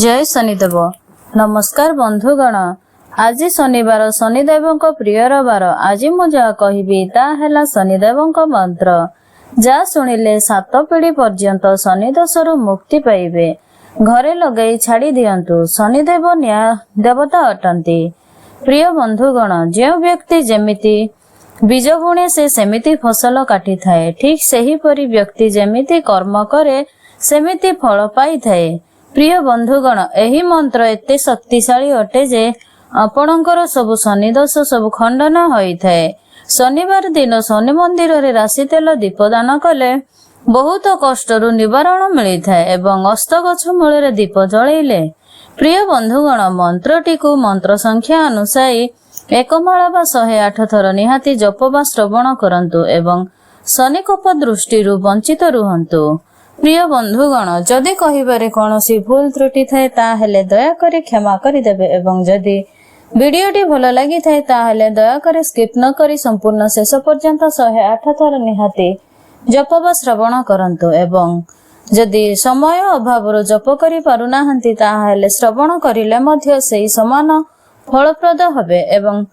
जय शनिदेव। नमस्कार बंधुगण। आज शनिवार शनिदेव प्रियर बार। आज मु जहाँ कहबी ताहेला शनिदेव मंत्र जा शुणिले 7 पीढ़ी पर्यंत शनि दोषरु मुक्ति पाइबे। घरे लगई छाड़ी दियंतु। शनिदेव न्याय देवता अटंती। प्रिय बंधुगण, जो व्यक्ति जेमिति बीज बुणे से सेमिति फसल काटी थाए, ठीक सही परी व्यक्ति जेमिति कर्म करे सेमिति फल पाई थाए। प्रिय बंधुगण, एही मंत्र एते शक्तिशाली अटे जे आपणकर सबु शनि दोष सबु खंडन होई थाए। शनिवार दिन शनि मंदिर रे राशि तेल दीपदान कले बहुत कष्टरु निवारण मिली थाए एवं अस्त गछ मूल रे दीप जळैले। प्रिय बंधुगण, मंत्रटी को मंत्र संख्या अनुसाई 1 माला बा 108 थर निहाती जप बा श्रवण करंतु एवं शनि कोप दृष्टि वंचित रुहंतु। प्रिय बंधुगण, जदि कहिबारे कौनसी भूल त्रुटि थाए ताहेले दया करे क्षमा करि देबे एवं जदि वीडियोटी भल लागि थाए ताहेले दया करे स्किप न करी संपूर्ण शेष पर्यंत 108 थर निहाती जप बा श्रवण करंतु एवं जदि समय अभाव जप करि पारुनाहंती ताहेले श्रवण करिले मध्य सेही समान फलप्रद हबे। एवं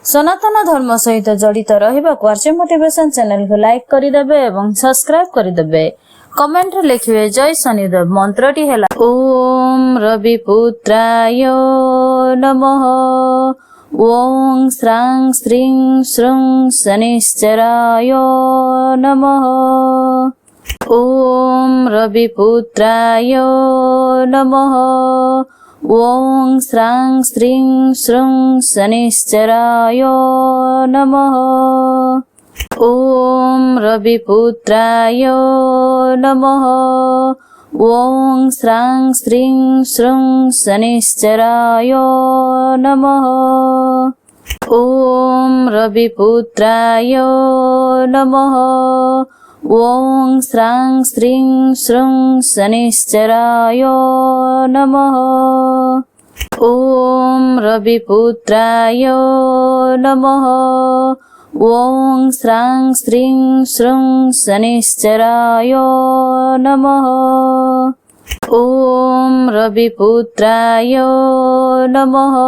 सनातन धर्म सहित जड़ित रहिबा आरजे मोटिवेशन चैनल को लाइक करि देबे एवं सब्सक्राइब करि देबे। कमेंट रे लिखिए जय शनिदेव। मंत्रटी हैला ओम रविपुत्राय नमः। ओम श्रां श्रीं श्रुं शनिश्चराय नमः। ओम रविपुत्राय नमः। ओम श्रां श्रीं श्रुं शनिश्चराय नमः। ओम रविपुत्राय नमः। ओम श्रां श्रीं श्रुं शनिश्चराय नमः। ओम रविपुत्राय नमः। ओम श्रां श्रीं श्रुं शनिश्चराय नमः। ओम रविपुत्राय नमः। ओम श्रां श्रीं श्रुं शनिश्चराय नमः। ओम रविपुत्राय नमः।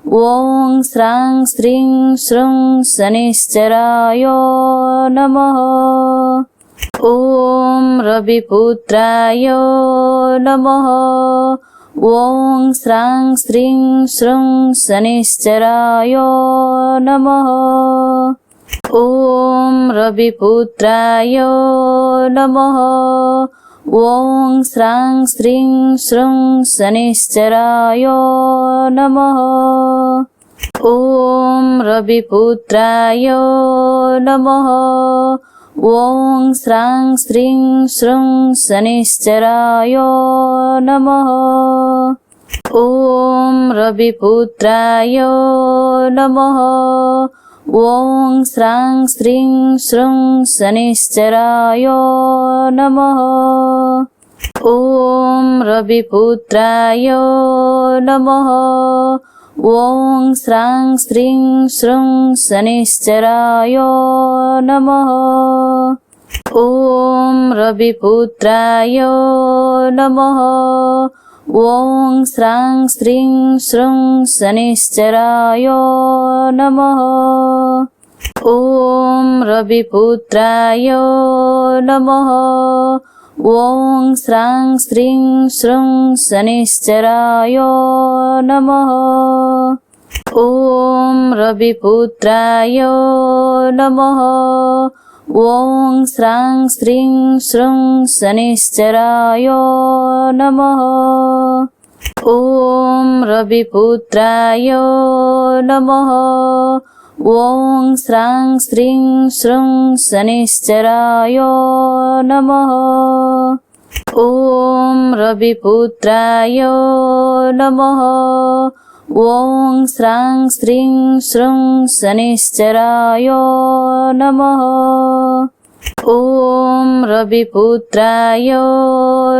ओम श्रां श्रीं श्रुं शनिश्चराय नमः। ओम रविपुत्राय नमः। ओम श्रां श्रीं श्रुं शनिश्चराय नमः। ओम रविपुत्राय नमः। ओम श्रां श्रीं श्रुं शनिश्चराय नमः। ओम रविपुत्राय नमः। ओम श्रां श्रीं श्रुं शनिश्चराय नमः। ओम रविपुत्राय नमः। ओम श्रां श्रीं श्रुं शनिश्चराय नमः। ओम रविपुत्राय नमः। ओम श्रां श्रीं श्रुं शनिश्चराय नमः। ओम रविपुत्राय नमः। ओम श्रां श्रीं श्रुं शनिश्चराय नमः। ओम रविपुत्राय नमः। ओम श्रां श्रीं श्रुं शनिश्चराय नमः। ओम रविपुत्राय नमः। ओम श्रां श्रीं श्रुं शनिश्चराय नमः। ओम रविपुत्राय नमः। ओम श्रां श्रीं श्रुं शनिश्चराय नमः। ओम रविपुत्राय नमः। ओम श्रां श्रीं श्रुं शनिश्चराय नमः। ओम रविपुत्राय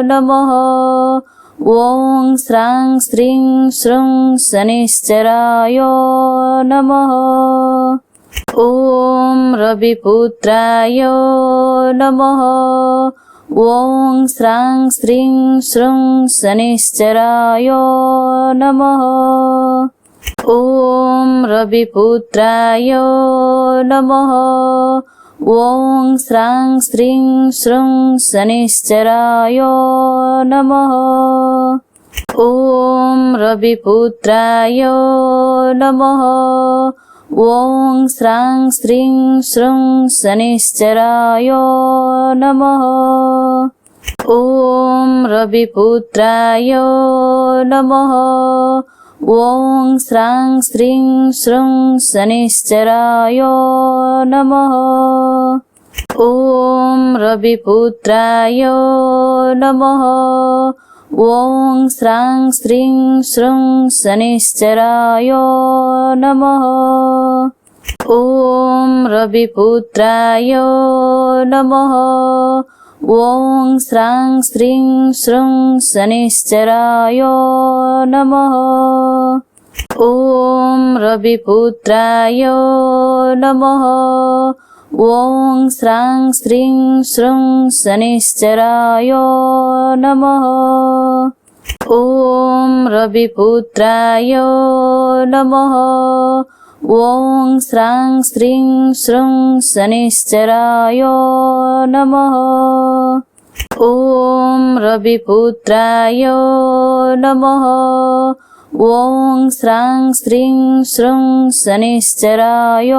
नमः। ओम श्रां श्रीं श्रुं शनिश्चराय नमः। ओम रविपुत्राय नमः। ॐ श्रां श्रीं श्रूं शनिश्चराय नमः। ॐ रविपुत्राय नमः। ॐ श्रां श्रीं श्रूं शनिश्चराय नमः। ॐ रविपुत्राय नमः। ॐ श्रां श्रीं श्रूं शनिश्चराय नमः। ॐ रविपुत्राय नमः। ॐ श्रां श्रीं श्रूं शनिश्चराय नमः। ॐ रविपुत्राय नमः। ॐ श्रां श्रीं श्रूं शनिश्चराय नमः। ॐ रविपुत्राय नमः। ॐ श्रां श्रीं श्रूं शनिश्चराय नमः। ॐ रविपुत्राय नमः। ॐ श्रां श्रीं श्रूं शनिश्चराय नमः। ॐ रविपुत्राय नमः। ॐ श्रां श्रीं श्रूं शनिश्चराय नमः। ॐ रविपुत्राय नमः। ॐ श्रां श्रीं श्रूं शनिश्चराय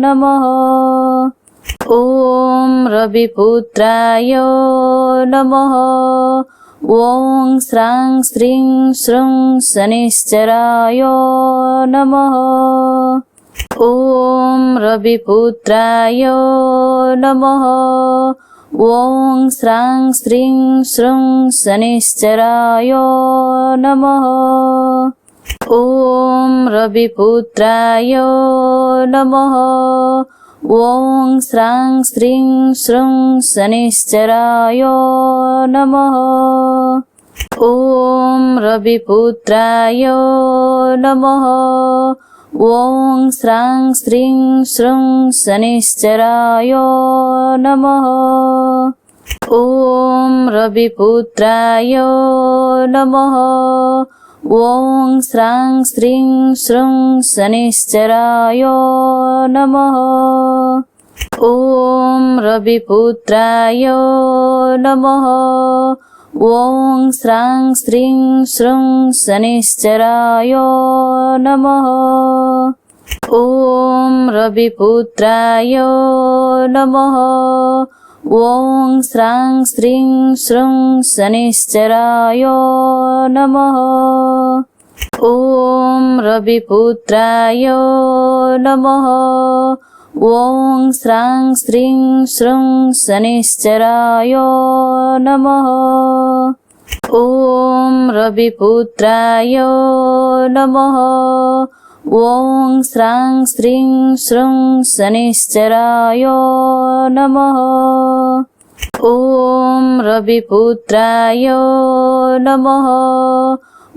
नमः। ॐ रविपुत्राय नमः। ॐ श्रां श्रीं श्रूं शनिश्चराय नमः। ॐ रविपुत्राय नमः। ॐ श्रां श्रीं श्रूं शनिश्चराय नमः। ॐ रविपुत्राय नमः। ॐ श्रां श्रीं श्रूं शनिश्चराय नमः। ॐ रविपुत्राय नमः। ॐ श्रां श्रीं श्रूं शनिश्चराय नमः। ॐ रविपुत्राय नमः। ॐ श्रां श्रीं श्रूं शनिश्चराय नमः। ॐ रविपुत्राय नमः। ॐ श्रां श्रीं श्रूं शनिश्चराय नमः। ॐ रविपुत्राय नमः। ॐ श्रां श्रीं श्रूं शनिश्चराय नमः। ॐ रविपुत्राय नमः। ॐ श्रां श्रीं श्रूं शनिश्चराय नमः। ॐ रविपुत्राय नमः। ॐ श्रां श्रीं श्रूं शनिश्चराय नमः। ॐ रविपुत्राय नमः।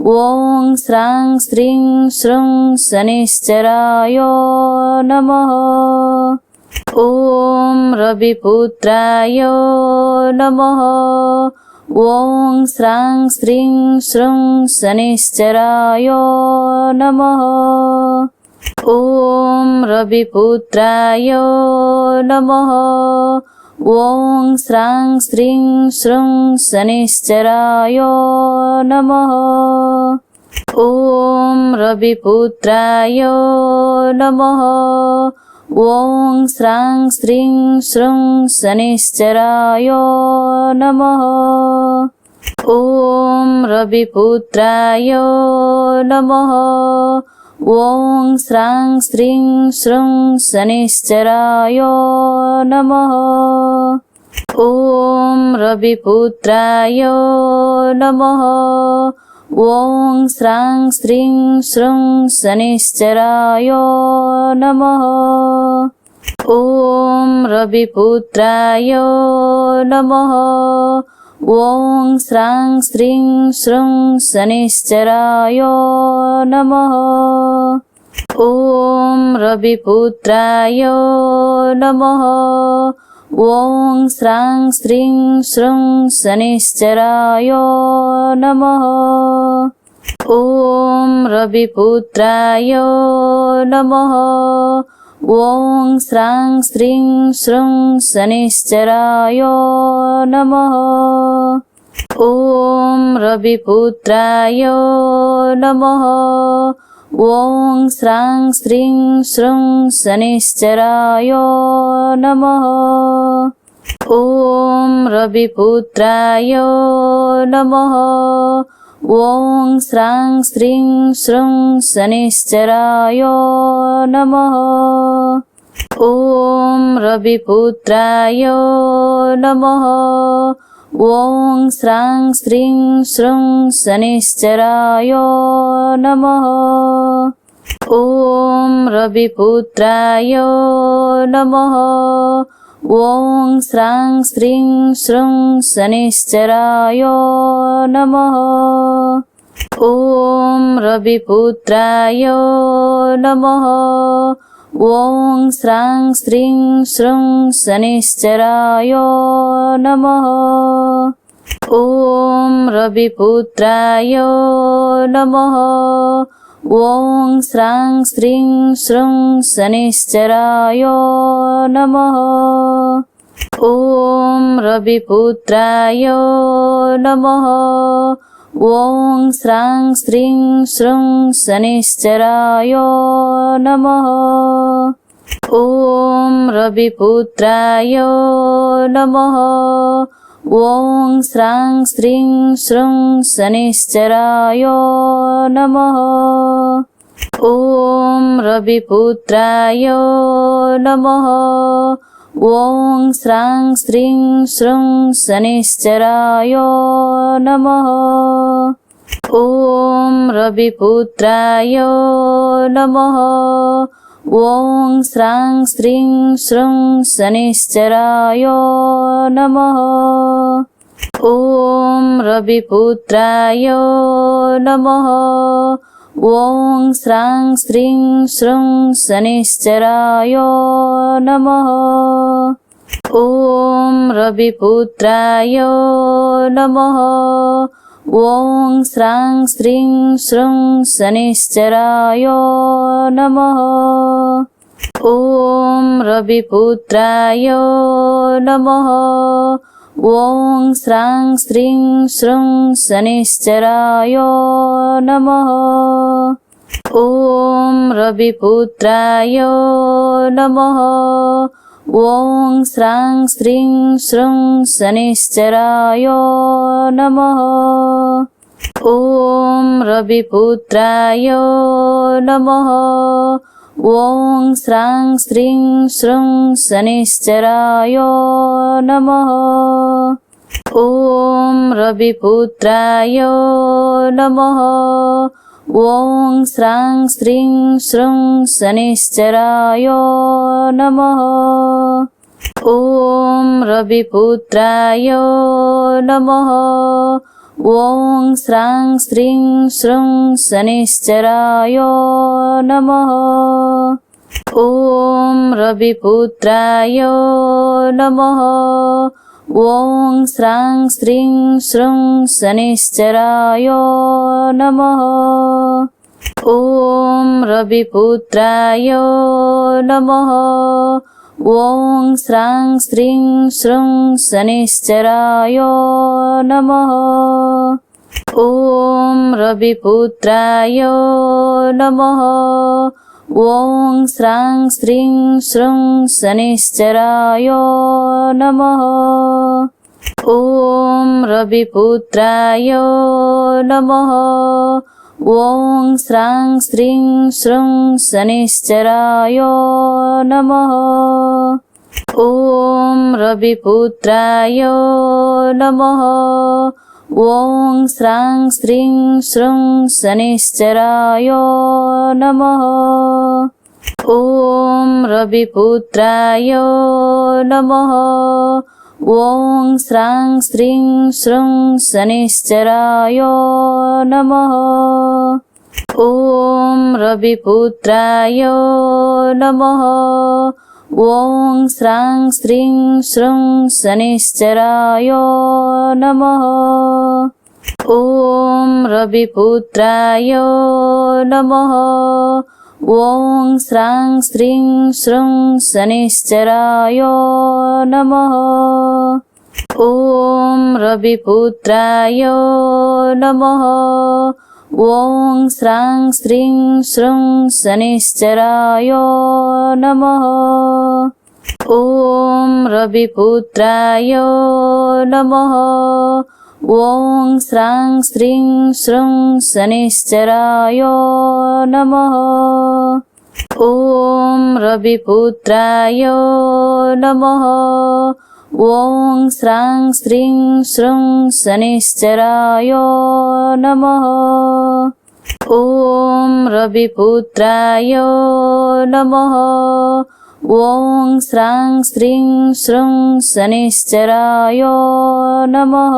ॐ श्रां श्रीं श्रूं शनिश्चराय नमः। ॐ रविपुत्राय नमः। ॐ श्रां श्रीं श्रूं शनिश्चराय नमः। ॐ रविपुत्राय नमः। ॐ श्रां श्रीं श्रूं शनिश्चराय नमः। ॐ रविपुत्राय नमः। ॐ श्रां श्रीं श्रूं शनिश्चराय नमः। ॐ रविपुत्राय नमः। ॐ श्रां श्रीं श्रूं शनिश्चराय नमः। ॐ रविपुत्राय नमः। ॐ श्रां श्रीं श्रूं शनिश्चराय नमः। ॐ रविपुत्राय नमः। ॐ श्रां श्रीं श्रूं शनिश्चराय नमः। ॐ रविपुत्राय नमः। ॐ श्रां स्त्रीं श्रूं शनिश्चराय नमः। ॐ रविपुत्राय नमः। ॐ श्रां स्त्रीं श्रूं शनिश्चराय नमः। ॐ रविपुत्राय नमः। ॐ श्रां स्त्रीं श्रूं शनिश्चराय नमः। ॐ रविपुत्राय नमः। ॐ श्रां स्त्रीं श्रूं शनिश्चराय नमः। ॐ रविपुत्राय नमः। ॐ श्रां स्त्रीं श्रूं शनिश्चराय नमः। ॐ रविपुत्राय नमः। ॐ श्रां स्त्रीं श्रूं शनिश्चराय नमः। ॐ रविपुत्राय नमः। ॐ श्रां स्त्रीं श्रूं शनिश्चराय नमः। ॐ रविपुत्राय नमः। ॐ श्रां स्त्रीं श्रूं शनिश्चराय नमः। ॐ रविपुत्राय नमः। ॐ श्रां स्त्रीं श्रूं शनिश्चराय नमः। ॐ रविपुत्राय नमः। ॐ श्रां स्त्रीं श्रूं शनिश्चराय नमः। ॐ रविपुत्राय नमः। ॐ श्रां स्त्रीं श्रूं शनिश्चराय नमः। ॐ रविपुत्राय नमः। ॐ श्रां स्त्रीं श्रूं शनिश्चराय नमः। ॐ रविपुत्राय नमः। ॐ श्रां स्त्रीं श्रूं शनिश्चराय नमः। ॐ रविपुत्राय नमः। ॐ श्रां स्त्रीं श्रूं शनिश्चराय नमः। ॐ रविपुत्राय नमः। ॐ श्रां स्त्रीं श्रूं शनिश्चराय नमः। ॐ रविपुत्राय नमः। ॐ श्रां स्त्रीं श्रूं शनिश्चराय नमः। ॐ रविपुत्राय नमः। ॐ श्रां स्त्रीं श्रूं शनिश्चराय नमः। ॐ रविपुत्राय नमः। ॐ श्रां स्त्रीं श्रूं शनिश्चराय नमः। ॐ रविपुत्राय नमः। ॐ श्रां स्त्रीं श्रूं शनिश्चराय नमः। ॐ रविपुत्राय नमः। ॐ श्रां स्त्रीं श्रूं शनिश्चराय नमः। ॐ रविपुत्राय नमः। ॐ श्रां स्त्रीं श्रूं शनिश्चराय नमः। ॐ रविपुत्राय नमः। ॐ श्रां स्त्रीं श्रूं शनिश्चराय नमः। ॐ रविपुत्राय नमः। ॐ श्रां स्त्रीं श्रूं शनिश्चराय नमः। ॐ रविपुत्राय नमः। ॐ श्रां स्त्रीं श्रूं शनिश्चराय नमः। ॐ रविपुत्राय नमः। ॐ श्रां स्त्रीं श्रूं शनिश्चराय नमः। ॐ रविपुत्राय नमः। ॐ श्रां स्त्रीं श्रूं शनिश्चराय नमः। ॐ रविपुत्राय नमः। ॐ श्रां स्त्रीं श्रूं शनिश्चराय नमः। ॐ रविपुत्राय नमः। ॐ श्रां स्त्रीं श्रूं शनिश्चराय नमः। ॐ रविपुत्राय नमः। ॐ श्रां स्त्रीं श्रूं शनिश्चराय नमः। ॐ रविपुत्राय नमः। ॐ श्रां स्त्रीं श्रूं शनिश्चराय नमः। ॐ रविपुत्राय नमः। ॐ श्रां स्त्रीं श्रूं शनिश्चराय नमः।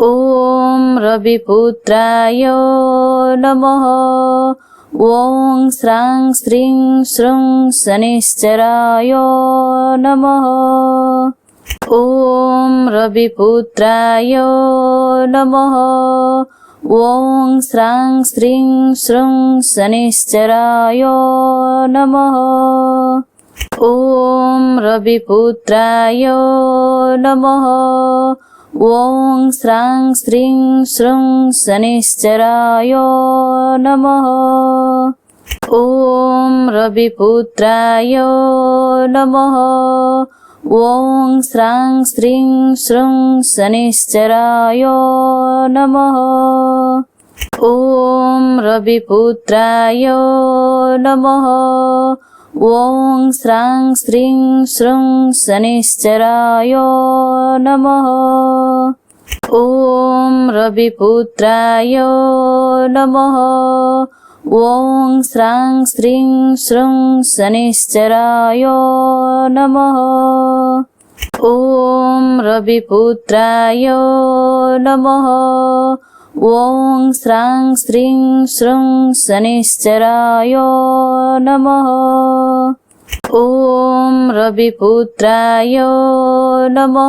ॐ रविपुत्राय नमः। ॐ श्रां स्त्रीं श्रूं शनिश्चराय नमः। ॐ रविपुत्राय नमः। ॐ श्रां स्त्रीं श्रूं शनिश्चराय नमः। ॐ रविपुत्राय नमः। ॐ श्रां स्त्रीं श्रूं शनिश्चराय नमः। ॐ रविपुत्राय नमः। ॐ श्रां स्त्रीं श्रूं शनिश्चराय नमः। ॐ रविपुत्राय नमः। ॐ श्रां स्त्रीं श्रूं शनिश्चराय नमः। ॐ रविपुत्राय नमः। ॐ श्रां स्त्रीं श्रूं शनिश्चराय नमः। ॐ रविपुत्राय नमः। ॐ श्रां स्त्रीं श्रूं शनिश्चराय नमः। ॐ रविपुत्राय नमः।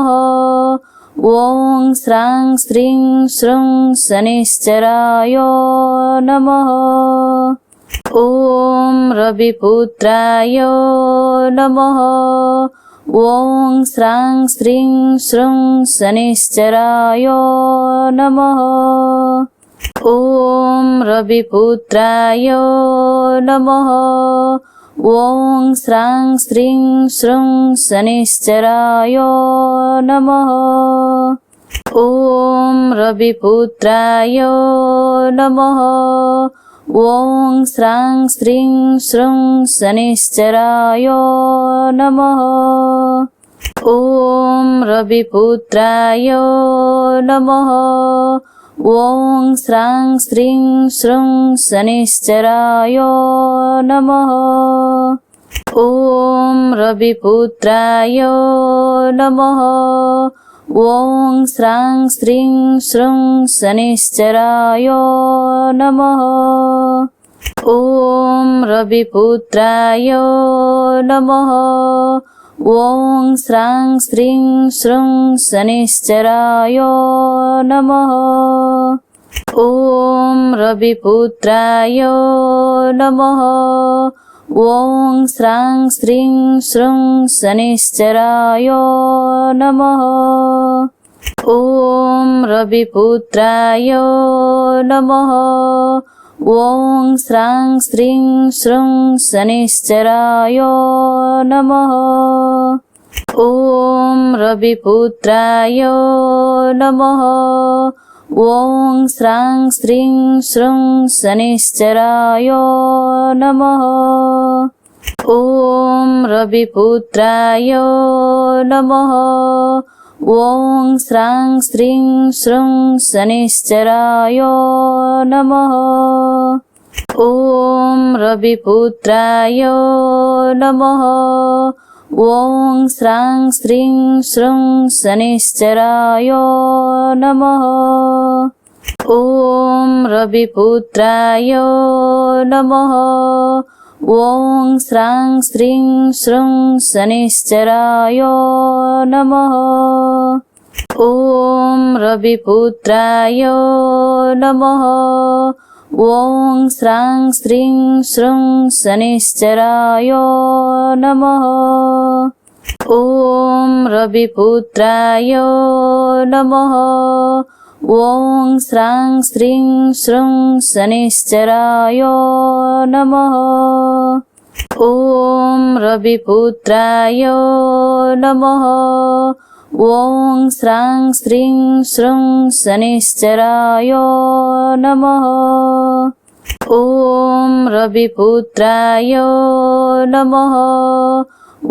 ॐ श्रां स्त्रीं श्रूं शनिश्चराय नमः। ॐ रविपुत्राय नमः। ॐ श्रां स्त्रीं श्रूं शनिश्चराय नमः। ॐ रविपुत्राय नमः। ॐ श्रां स्त्रीं श्रूं शनिश्चराय नमः। ॐ रविपुत्राय नमः। ॐ श्रां स्त्रीं श्रूं शनिश्चराय नमः। ॐ रविपुत्राय नमः। ॐ श्रां स्त्रीं श्रूं शनिश्चराय नमः। ॐ रविपुत्राय नमः। ॐ श्रां स्त्रीं श्रूं शनिश्चराय नमः। ॐ रविपुत्राय नमः। ॐ श्रां स्त्रीं श्रूं शनिश्चराय नमः। ॐ रविपुत्राय नमः। ॐ श्रां स्त्रीं श्रूं शनिश्चराय नमः। ॐ रविपुत्राय नमः। ॐ श्रां स्त्रीं श्रूं शनिश्चराय नमः। ॐ रविपुत्राय नमः। ॐ श्रां स्त्रीं श्रूं शनिश्चराय नमः। ॐ रविपुत्राय नमः। ॐ श्रां स्त्रीं श्रूं शनिश्चराय नमः। ॐ रविपुत्राय नमः। ॐ श्रां स्त्रीं श्रूं शनिश्चराय नमः। ॐ रविपुत्राय नमः। ॐ श्रां श्रीं श्रूं शनिश्चराय नमः। ॐ रविपुत्राय नमः। ॐ श्रां श्रीं श्रूं शनिश्चराय नमः। ॐ रविपुत्राय नमः। ॐ श्रां श्रीं श्रूं शनिश्चराय नमः। ॐ रविपुत्राय नमः। ॐ श्रां श्रीं श्रूं शनिश्चराय नमः। ॐ रविपुत्राय नमः।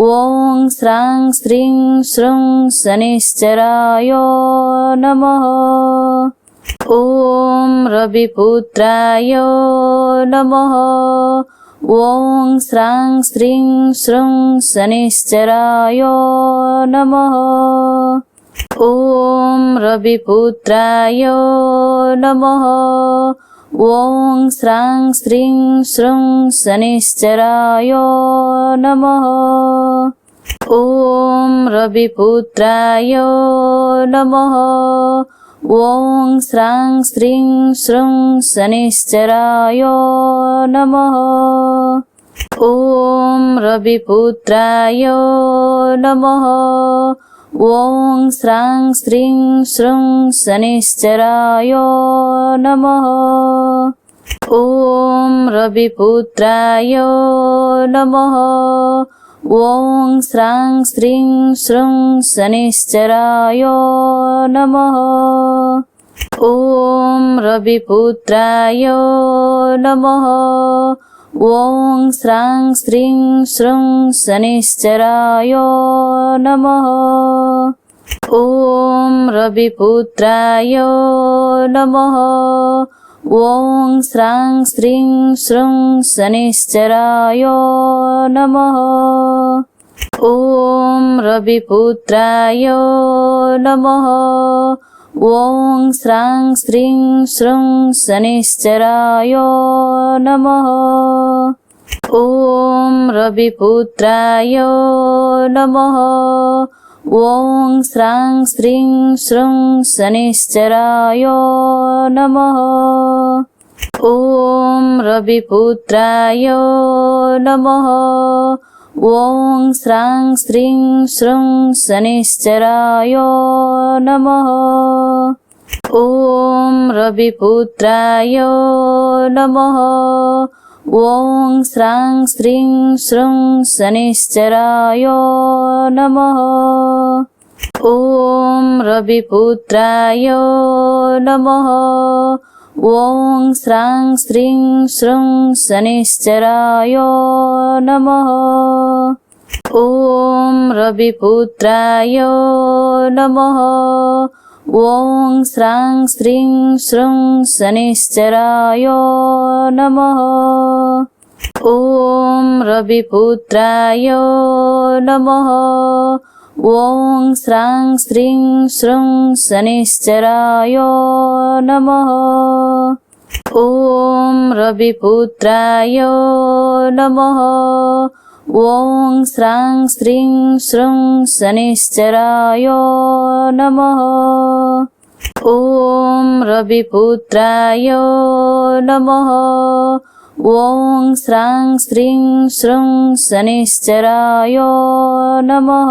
ॐ श्रां श्रीं श्रूं शनिश्चराय नमः। ॐ रविपुत्राय नमः। ॐ श्रां श्रीं श्रूं शनिश्चराय नमः। ॐ रविपुत्राय नमः। ॐ श्रां श्रीं श्रूं शनिश्चराय नमः। ॐ रविपुत्राय नमः। ॐ श्रां श्रीं श्रूं शनिश्चराय नमः। ॐ रविपुत्राय नमः। ॐ श्रां श्रीं श्रूं शनिश्चराय नमः। ॐ रविपुत्राय नमः। ॐ श्रां श्रीं श्रूं शनिश्चराय नमः। ॐ रविपुत्राय नमः। ॐ श्रां श्रीं श्रूं शनिश्चराय नमः। ॐ रविपुत्राय नमः। ॐ श्रां श्रीं श्रूं शनिश्चराय नमः। ॐ रविपुत्राय नमः। ॐ श्रां श्रीं श्रूं शनिश्चराय नमः। ॐ रविपुत्राय नमः। ॐ श्रां श्रीं श्रूं शनिश्चराय नमः। ॐ रविपुत्राय नमः। ॐ श्रां श्रीं श्रूं शनिश्चराय नमः। ॐ रविपुत्राय नमः। ॐ श्रां श्रीं श्रूं शनिश्चराय नमः। ॐ रविपुत्राय नमः। ॐ श्रां श्रीं श्रूं शनिश्चराय नमः। ॐ रविपुत्राय नमः। ॐ श्रां श्रीं श्रूं शनिश्चराय नमः। ॐ रविपुत्राय नमः। ॐ श्रां श्रीं श्रूं शनिश्चराय नमः। ॐ रविपुत्राय नमः। ॐ श्रां श्रीं श्रूं शनिश्चराय नमः। ॐ रविपुत्राय नमः। ॐ श्रां श्रीं श्रूं शनिश्चराय नमः।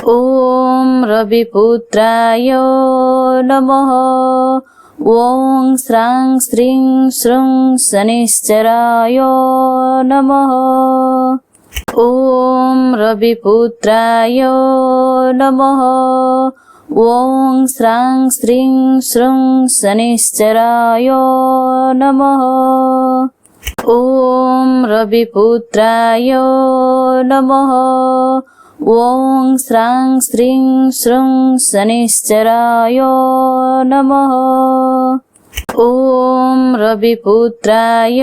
ॐ रविपुत्राय नमः। ॐ श्रां श्रीं श्रूं शनिश्चराय नमः। ॐ रविपुत्राय नमः। ॐ श्रां श्रीं श्रूं शनिश्चराय नमः। ॐ रविपुत्राय नमः। ॐ श्रां श्रीं श्रूं शनिश्चराय नमः। ॐ रविपुत्राय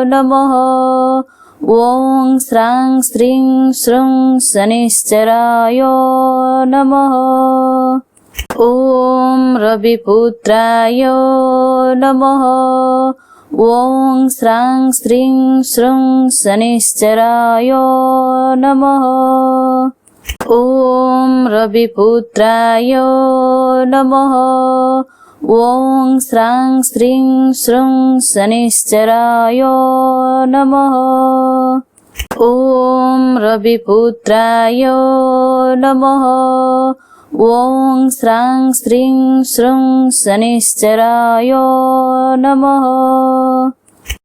नमः। ॐ श्रां श्रीं श्रूं शनिश्चराय नमः। ॐ रविपुत्राय नमः। ॐ श्रां स्त्रीं श्रूं शनिश्चराय नमः। ॐ रविपुत्राय नमः। ॐ श्रां स्त्रीं श्रूं शनिश्चराय नमः। ॐ रविपुत्राय नमः। ॐ श्रां स्त्रीं श्रूं शनिश्चराय नमः।